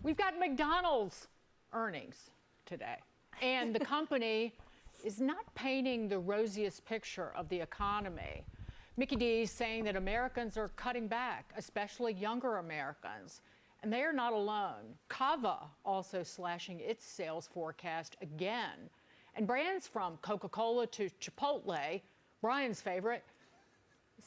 We've got McDonald's earnings today, and the company is not painting the rosiest picture of the economy. Mickey D is saying that Americans are cutting back, especially younger Americans, and they are not alone. Cava also slashing its sales forecast again. And brands from Coca-Cola to Chipotle, Brian's favorite,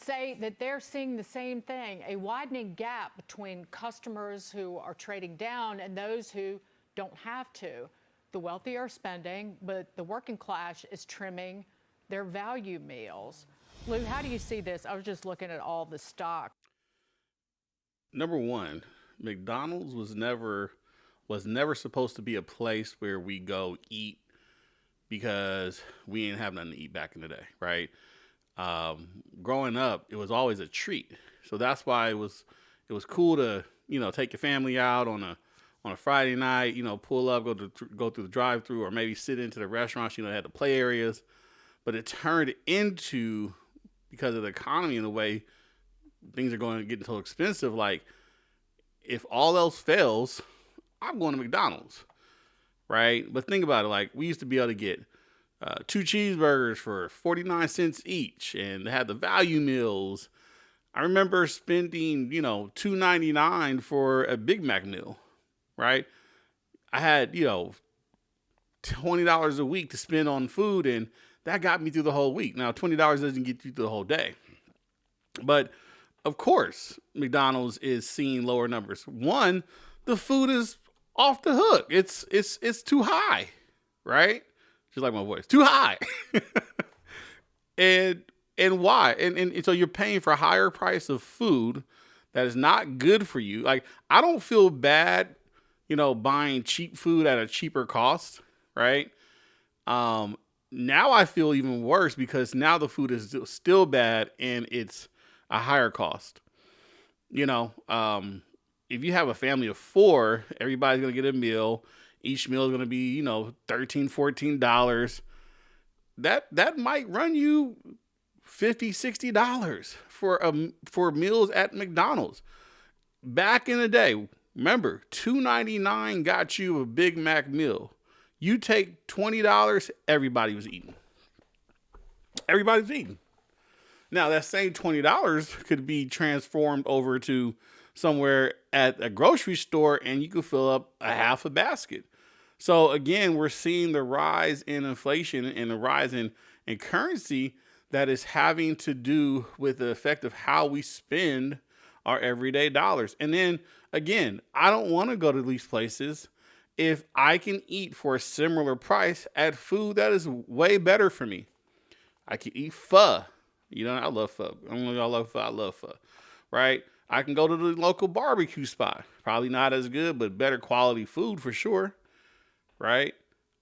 say that they're seeing the same thing, a widening gap between customers who are trading down and those who don't have to. The wealthy are spending, but the working class is trimming their value meals. Lou, how do you see this? I was just looking at all the stock. Number one, McDonald's was never supposed to be a place where we go eat because we ain't have nothing to eat back in the day, right? Growing up, it was always a treat. So that's why it was cool to take your family out on a Friday night, pull up, go through the drive-through, or maybe sit into the restaurants. They had the play areas, but it turned into, because of the economy and the way things are going to get so expensive. Like, if all else fails, I'm going to McDonald's, right? But think about it. Like, we used to be able to get two cheeseburgers for 49 cents each, and they had the value meals. I remember spending, $2.99 for a Big Mac meal, right? I had, $20 a week to spend on food, and that got me through the whole week. Now, $20 doesn't get you through the whole day. But, of course, McDonald's is seeing lower numbers. One, the food is off the hook. It's too high, right? Just like my voice. Too high. and why? And so you're paying for a higher price of food that is not good for you. Like, I don't feel bad, buying cheap food at a cheaper cost, right? Now I feel even worse because now the food is still bad and it's a higher cost. If you have a family of four, everybody's going to get a meal. Each meal is going to be, $13, $14. That might run you $50, $60 for meals at McDonald's. Back in the day, remember, $2.99 got you a Big Mac meal. You take $20, everybody was eating. Everybody's eating. Now, that same $20 could be transformed over to somewhere at a grocery store, and you could fill up a half a basket. So again, we're seeing the rise in inflation and the rise in currency that is having to do with the effect of how we spend our everyday dollars. And then again, I don't want to go to these places if I can eat for a similar price at food that is way better for me. I can eat pho. I love pho. I don't know if y'all love pho. I love pho, right? I can go to the local barbecue spot. Probably not as good, but better quality food for sure, right?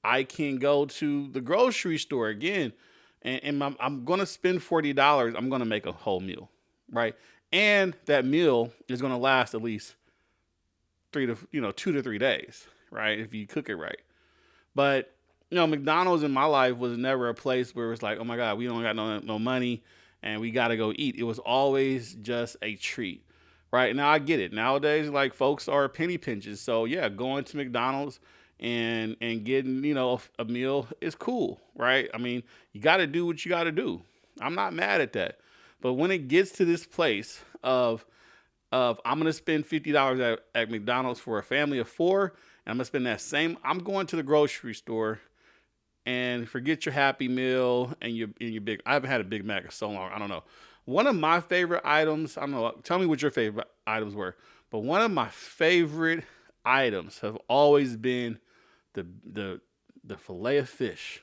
I can go to the grocery store again, and I'm going to spend $40. I'm going to make a whole meal, right? And that meal is going to last at least 2 to 3 days, right? If you cook it right. But, McDonald's in my life was never a place where it's like, oh my God, we don't got no money and we got to go eat. It was always just a treat, right? Now I get it. Nowadays, like, folks are penny pinches. So yeah, going to McDonald's and getting, a meal is cool, right? I mean, you got to do what you got to do. I'm not mad at that. But when it gets to this place of I'm going to spend $50 at McDonald's for a family of four, and I'm going to spend that same, I'm going to the grocery store and forget your Happy Meal and your big, I haven't had a Big Mac in so long. I don't know. One of my favorite items, I don't know, tell me what your favorite items were, but one of my favorite items have always been the fillet of fish.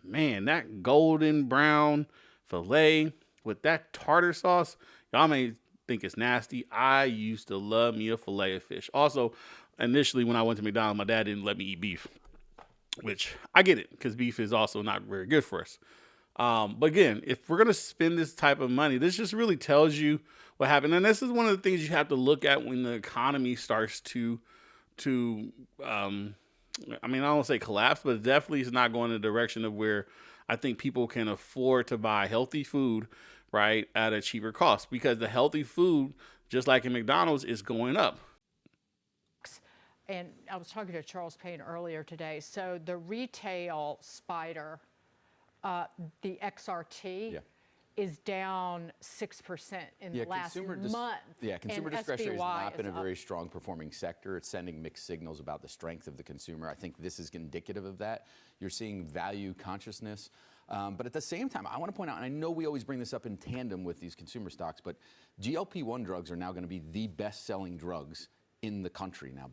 Man, that golden brown fillet with that tartar sauce, y'all may think it's nasty. I used to love me a fillet of fish. Also, initially when I went to McDonald's, my dad didn't let me eat beef, which I get it because beef is also not very good for us. But again, if we're going to spend this type of money, this just really tells you what happened. And this is one of the things you have to look at when the economy starts to I don't want to say collapse, but it definitely is not going in the direction of where I think people can afford to buy healthy food, right, at a cheaper cost, because the healthy food, just like in McDonald's, is going up. and I was talking to Charles Payne earlier today. So the retail spider, the XRT, Yeah. is down 6% in the last month. Consumer and discretionary has SPY not been a is very up. strong performing sector. It's sending mixed signals about the strength of the consumer. I think this is indicative of that. You're seeing value consciousness. But at the same time, I want to point out, and I know we always bring this up in tandem with these consumer stocks, but GLP-1 drugs are now going to be the best-selling drugs in the country now,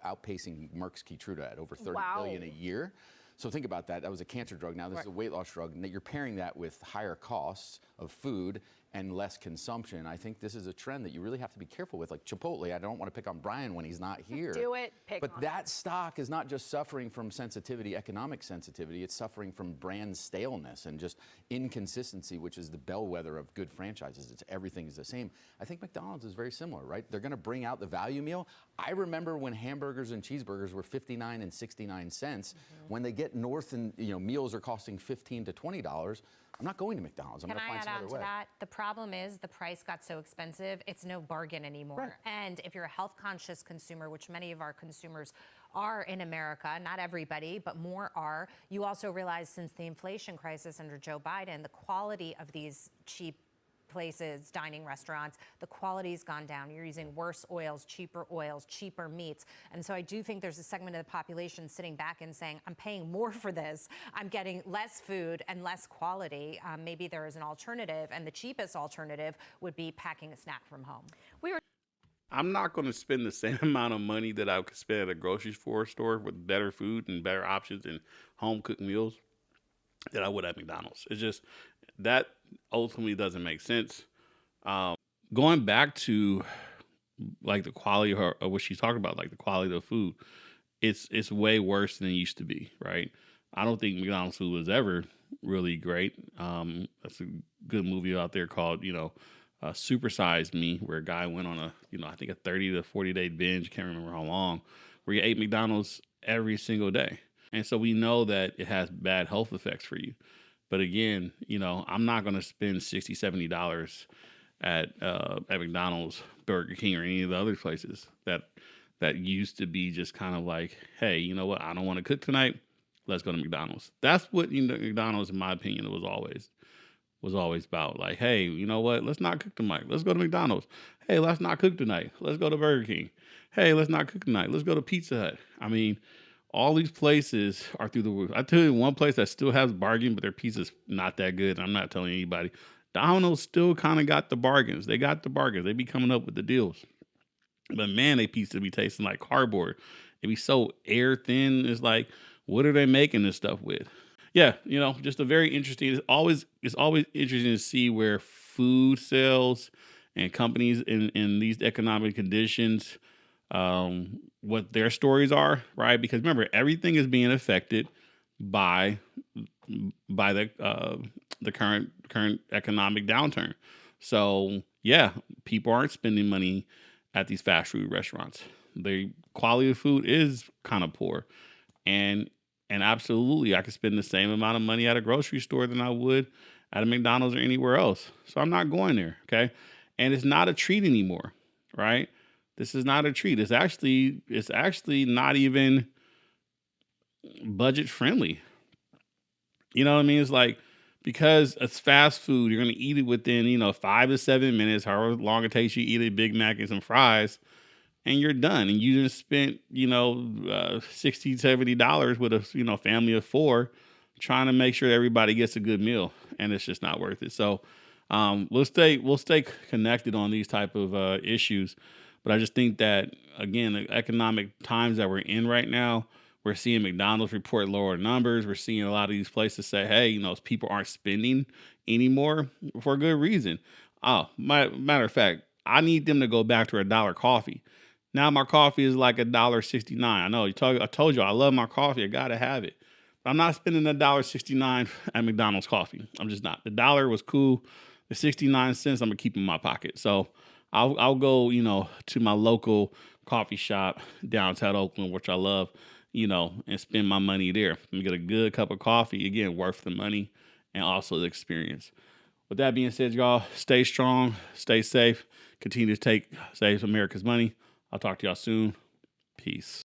outpacing Merck's Keytruda at over $30 billion a year. So think about that. That was a cancer drug. Now this is a weight loss drug. And you're pairing that with higher costs of food and less consumption. I think this is a trend that you really have to be careful with. Like Chipotle, I don't want to pick on Brian when he's not here. Do it. But that stock is not just suffering from sensitivity, economic sensitivity. It's suffering from brand staleness and just inconsistency, which is the bellwether of good franchises. Everything is the same. I think McDonald's is very similar, right? They're going to bring out the value meal. I remember when hamburgers and cheeseburgers were 59 and 69 cents. When they get north and meals are costing $15 to $20, I'm not going to McDonald's. I'm going to find some other way. Can I add on to that? The problem is the price got so expensive, it's no bargain anymore. Right. And if you're a health-conscious consumer, which many of our consumers are in America, not everybody, but more are, you also realize since the inflation crisis under Joe Biden, the quality of these cheap places, dining restaurants, the quality's gone down. You're using worse oils, cheaper meats. And so I do think there's a segment of the population sitting back and saying, I'm paying more for this. I'm getting less food and less quality. Maybe there is an alternative, and the cheapest alternative would be packing a snack from home. I'm not going to spend the same amount of money that I could spend at a grocery store with better food and better options and home cooked meals that I would at McDonald's. It's just that ultimately doesn't make sense. Going back to like the quality of what she's talking about, like the quality of the food, it's way worse than it used to be, right? I don't think McDonald's food was ever really great. That's a good movie out there called, Super Size Me, where a guy went on I think a 30 to 40 day binge, can't remember how long, where he ate McDonald's every single day. And so we know that it has bad health effects for you. But again, I'm not going to spend $60, $70 at McDonald's, Burger King, or any of the other places that used to be just kind of like, hey, you know what? I don't want to cook tonight. Let's go to McDonald's. That's what McDonald's, in my opinion, was always about. Like, hey, you know what? Let's not cook tonight. Let's go to McDonald's. Hey, let's not cook tonight. Let's go to Burger King. Hey, let's not cook tonight. Let's go to Pizza Hut. I mean, all these places are through the roof. I tell you one place that still has bargain, but their pizza's not that good. I'm not telling anybody. Domino's still kind of got the bargains. They got the bargains. They be coming up with the deals. But man, they pizza be tasting like cardboard. It be so air thin. It's like, what are they making this stuff with? Yeah, just a very interesting. It's always interesting to see where food sales and companies in these economic conditions, what their stories are, right? Because remember, everything is being affected by the current economic downturn. So yeah, people aren't spending money at these fast food restaurants. The quality of food is kind of poor, and absolutely, I could spend the same amount of money at a grocery store than I would at a McDonald's or anywhere else. So I'm not going there, okay? And it's not a treat anymore, right? This is not a treat. It's actually not even budget friendly. You know what I mean? It's like, because it's fast food, you're going to eat it within, 5 to 7 minutes, however long it takes you to eat a Big Mac and some fries, and you're done. And you just spent, $60, $70 with a, family of 4 trying to make sure everybody gets a good meal, and it's just not worth it. So we'll stay connected on these type of issues. But I just think that, again, the economic times that we're in right now, we're seeing McDonald's report lower numbers. We're seeing a lot of these places say, hey, people aren't spending anymore for a good reason. Oh, matter of fact, I need them to go back to $1 coffee. Now my coffee is like $1.69. I know I told you I love my coffee. I gotta have it. But I'm not spending $1.69 at McDonald's coffee. I'm just not. The dollar was cool. The 69 cents I'm gonna keep in my pocket. So I'll go, to my local coffee shop downtown Oakland, which I love, and spend my money there and get a good cup of coffee. Again, worth the money and also the experience. With that being said, y'all, stay strong, stay safe, continue to save America's money. I'll talk to y'all soon. Peace.